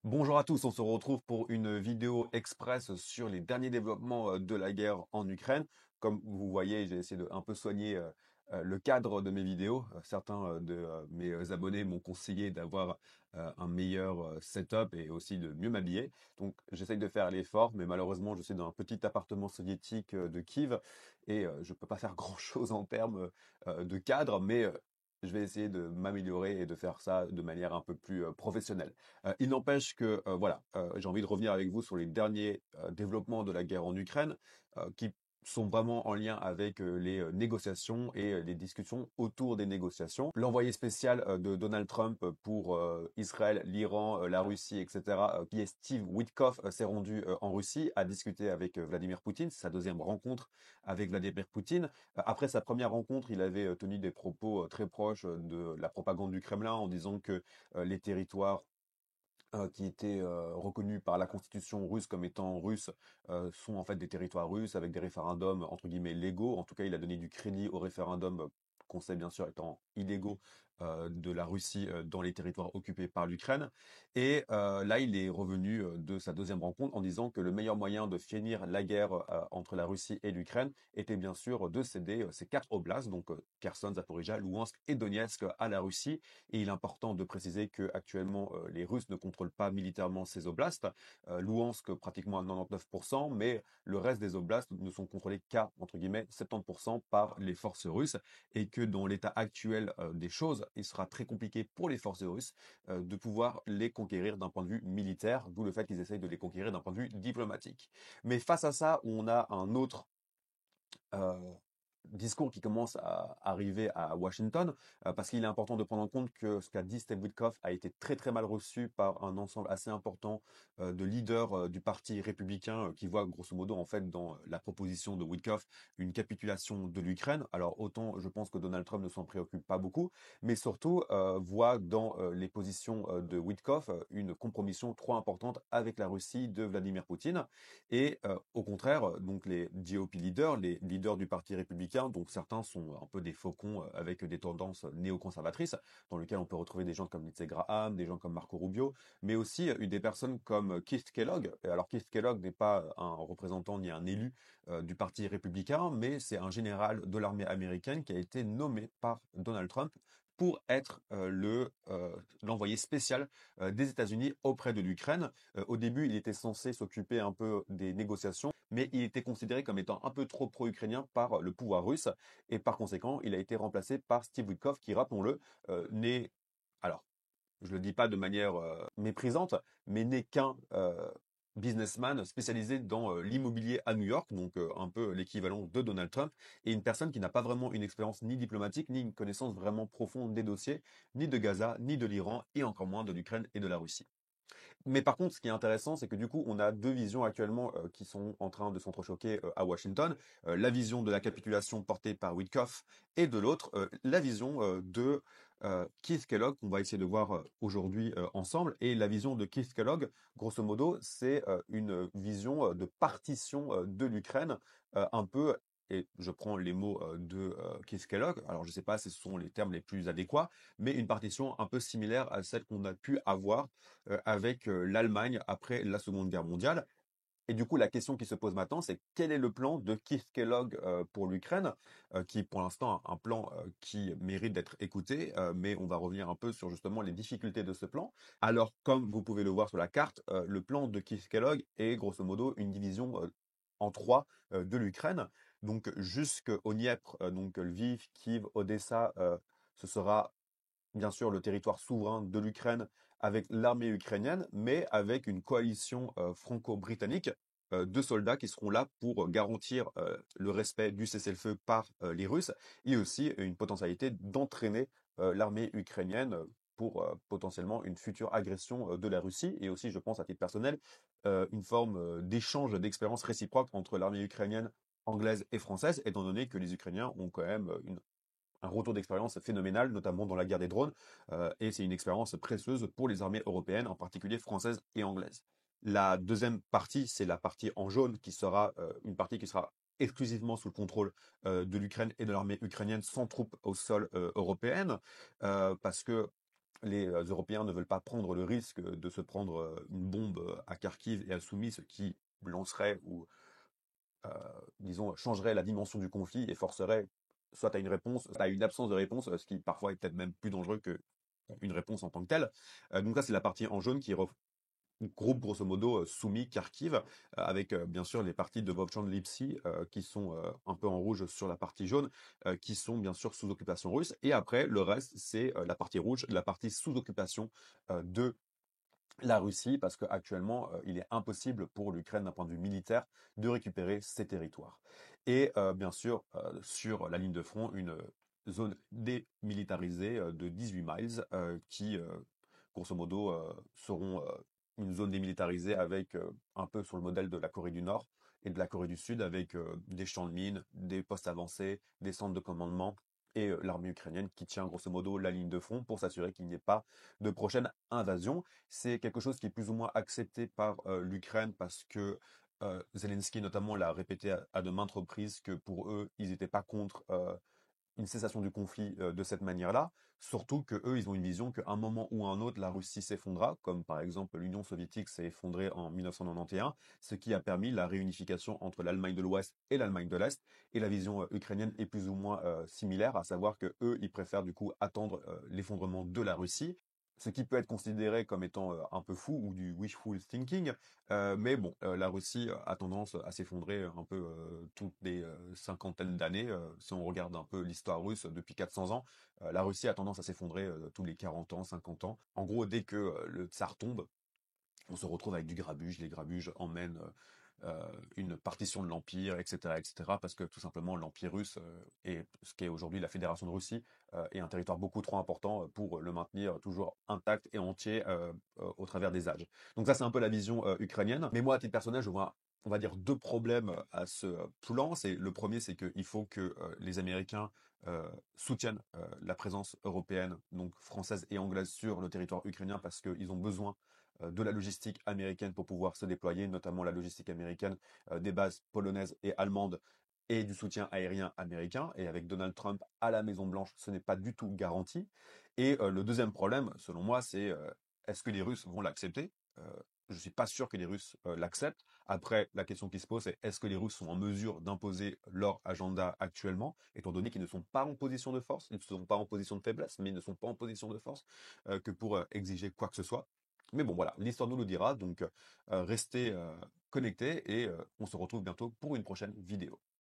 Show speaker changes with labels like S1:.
S1: Bonjour à tous, on se retrouve pour une vidéo express sur les derniers développements de la guerre en Ukraine. Comme vous voyez, j'ai essayé de un peu soigner le cadre de mes vidéos. Certains de mes abonnés m'ont conseillé d'avoir un meilleur setup et aussi de mieux m'habiller. Donc j'essaye de faire l'effort, mais malheureusement je suis dans un petit appartement soviétique de Kiev et je peux pas faire grand-chose en termes de cadre, mais je vais essayer de m'améliorer et de faire ça de manière un peu plus professionnelle. Il n'empêche que, voilà, j'ai envie de revenir avec vous sur les derniers développements de la guerre en Ukraine, qui sont vraiment en lien avec les négociations et les discussions autour des négociations. L'envoyé spécial de Donald Trump pour Israël, l'Iran, la Russie, etc., qui est Steve Witkoff, s'est rendu en Russie à discuter avec Vladimir Poutine. C'est sa deuxième rencontre avec Vladimir Poutine. Après sa première rencontre, il avait tenu des propos très proches de la propagande du Kremlin en disant que les territoires qui étaient reconnus par la constitution russe comme étant russes, sont en fait des territoires russes avec des référendums entre guillemets légaux. En tout cas, il a donné du crédit aux référendums qu'on sait bien sûr étant illégaux de la Russie dans les territoires occupés par l'Ukraine. Et là, il est revenu de sa deuxième rencontre en disant que le meilleur moyen de finir la guerre entre la Russie et l'Ukraine était bien sûr de céder ces quatre oblasts, donc Kherson, Zaporizhia, Louhansk et Donetsk à la Russie. Et il est important de préciser que actuellement les Russes ne contrôlent pas militairement ces oblasts. Louhansk pratiquement à 99%, mais le reste des oblasts ne sont contrôlés qu'à entre guillemets 70% par les forces russes, et que dans l'état actuel des choses, il sera très compliqué pour les forces russes de pouvoir les conquérir d'un point de vue militaire, d'où le fait qu'ils essayent de les conquérir d'un point de vue diplomatique. Mais face à ça, on a un autre euh, discours qui commence à arriver à Washington, parce qu'il est important de prendre en compte que ce qu'a dit Steve Witkoff a été très très mal reçu par un ensemble assez important de leaders du parti républicain qui voient grosso modo en fait dans la proposition de Witkoff une capitulation de l'Ukraine. Alors autant je pense que Donald Trump ne s'en préoccupe pas beaucoup, mais surtout voit dans les positions de Witkoff une compromission trop importante avec la Russie de Vladimir Poutine. Et au contraire, donc les GOP leaders, les leaders du Parti républicain, donc certains sont un peu des faucons avec des tendances néoconservatrices, dans lesquels on peut retrouver des gens comme Lindsey Graham, des gens comme Marco Rubio, mais aussi des personnes comme Keith Kellogg. Et alors Keith Kellogg n'est pas un représentant ni un élu du Parti républicain, mais c'est un général de l'armée américaine qui a été nommé par Donald Trump pour être l'envoyé spécial des États-Unis auprès de l'Ukraine. Au début, il était censé s'occuper un peu des négociations, mais il était considéré comme étant un peu trop pro-ukrainien par le pouvoir russe, et par conséquent, il a été remplacé par Steve Witkoff, qui, rappelons-le, n'est, alors, je le dis pas de manière méprisante, mais n'est qu'un businessman spécialisé dans l'immobilier à New York, donc un peu l'équivalent de Donald Trump, et une personne qui n'a pas vraiment une expérience ni diplomatique, ni une connaissance vraiment profonde des dossiers, ni de Gaza, ni de l'Iran, et encore moins de l'Ukraine et de la Russie. Mais par contre, ce qui est intéressant, c'est que du coup, on a deux visions actuellement qui sont en train de s'entrechoquer à Washington. La vision de la capitulation portée par Witkoff, et de l'autre, la vision de Keith Kellogg, qu'on va essayer de voir aujourd'hui ensemble. Et la vision de Keith Kellogg, grosso modo, c'est une vision de partition de l'Ukraine, un peu, et je prends les mots de Keith Kellogg, alors je ne sais pas si ce sont les termes les plus adéquats, mais une partition un peu similaire à celle qu'on a pu avoir avec l'Allemagne après la Seconde Guerre mondiale. Et du coup, la question qui se pose maintenant, c'est quel est le plan de Keith Kellogg pour l'Ukraine, qui est pour l'instant un plan qui mérite d'être écouté, mais on va revenir un peu sur justement les difficultés de ce plan. Alors, comme vous pouvez le voir sur la carte, le plan de Keith Kellogg est grosso modo une division en trois de l'Ukraine. Donc jusqu'au Dniepr, donc Lviv, Kiev, Odessa, ce sera bien sûr le territoire souverain de l'Ukraine avec l'armée ukrainienne, mais avec une coalition franco-britannique de soldats qui seront là pour garantir le respect du cessez-le-feu par les Russes, et aussi une potentialité d'entraîner l'armée ukrainienne pour potentiellement une future agression de la Russie, et aussi, je pense à titre personnel, une forme d'échange d'expériences réciproques entre l'armée ukrainienne, anglaise et française, étant donné que les Ukrainiens ont quand même un retour d'expérience phénoménal, notamment dans la guerre des drones, et c'est une expérience précieuse pour les armées européennes, en particulier françaises et anglaises. La deuxième partie, c'est la partie en jaune, qui sera une partie qui sera exclusivement sous le contrôle de l'Ukraine et de l'armée ukrainienne, sans troupes au sol européenne, parce que les Européens ne veulent pas prendre le risque de se prendre une bombe à Kharkiv et à Soumy, ce qui lancerait ou, euh, disons, changerait la dimension du conflit et forcerait soit à une réponse, soit à une absence de réponse, ce qui parfois est peut-être même plus dangereux qu'une réponse en tant que telle. Donc ça, c'est la partie en jaune qui groupe grosso modo Soumy, Kharkiv, avec bien sûr les parties de Vovchan, Lipsy qui sont un peu en rouge sur la partie jaune, qui sont bien sûr sous occupation russe. Et après, le reste, c'est la partie rouge, la partie sous occupation de la Russie, parce qu'actuellement, il est impossible pour l'Ukraine, d'un point de vue militaire, de récupérer ses territoires. Et bien sûr, sur la ligne de front, une zone démilitarisée de 18 miles qui, grosso modo, seront une zone démilitarisée avec un peu sur le modèle de la Corée du Nord et de la Corée du Sud, avec des champs de mines, des postes avancés, des centres de commandement et l'armée ukrainienne qui tient grosso modo la ligne de front pour s'assurer qu'il n'y ait pas de prochaine invasion. C'est quelque chose qui est plus ou moins accepté par l'Ukraine parce que Zelensky notamment l'a répété à de maintes reprises que pour eux, ils n'étaient pas contre une cessation du conflit de cette manière-là, surtout que eux, ils ont une vision qu'à un moment ou à un autre, la Russie s'effondra, comme par exemple l'Union soviétique s'est effondrée en 1991, ce qui a permis la réunification entre l'Allemagne de l'Ouest et l'Allemagne de l'Est. Et la vision ukrainienne est plus ou moins similaire, à savoir que eux, ils préfèrent du coup attendre l'effondrement de la Russie, ce qui peut être considéré comme étant un peu fou ou du wishful thinking, mais bon, la Russie a tendance à s'effondrer un peu toutes les cinquantaines d'années. Si on regarde un peu l'histoire russe depuis 400 ans, la Russie a tendance à s'effondrer tous les 40 ans, 50 ans. En gros, dès que le tsar tombe, on se retrouve avec du grabuge. Les grabuges emmènent une partition de l'Empire, etc., etc., parce que tout simplement l'Empire russe, et ce qui est aujourd'hui la Fédération de Russie, est un territoire beaucoup trop important pour le maintenir toujours intact et entier au travers des âges. Donc ça, c'est un peu la vision ukrainienne. Mais moi, à titre personnel, je vois, on va dire, deux problèmes à ce plan. C'est le premier, c'est qu'il faut que les Américains soutiennent la présence européenne, donc française et anglaise, sur le territoire ukrainien parce qu'ils ont besoin de la logistique américaine pour pouvoir se déployer, notamment la logistique américaine des bases polonaises et allemandes et du soutien aérien américain. Et avec Donald Trump à la Maison-Blanche, ce n'est pas du tout garanti. Et le deuxième problème, selon moi, c'est est-ce que les Russes vont l'accepter? Je ne suis pas sûr que les Russes l'acceptent. Après, la question qui se pose, c'est est-ce que les Russes sont en mesure d'imposer leur agenda actuellement, étant donné qu'ils ne sont pas en position de force, ils ne sont pas en position de faiblesse, mais ils ne sont pas en position de force que pour exiger quoi que ce soit. Mais bon, voilà, l'histoire nous le dira, donc restez connectés et on se retrouve bientôt pour une prochaine vidéo.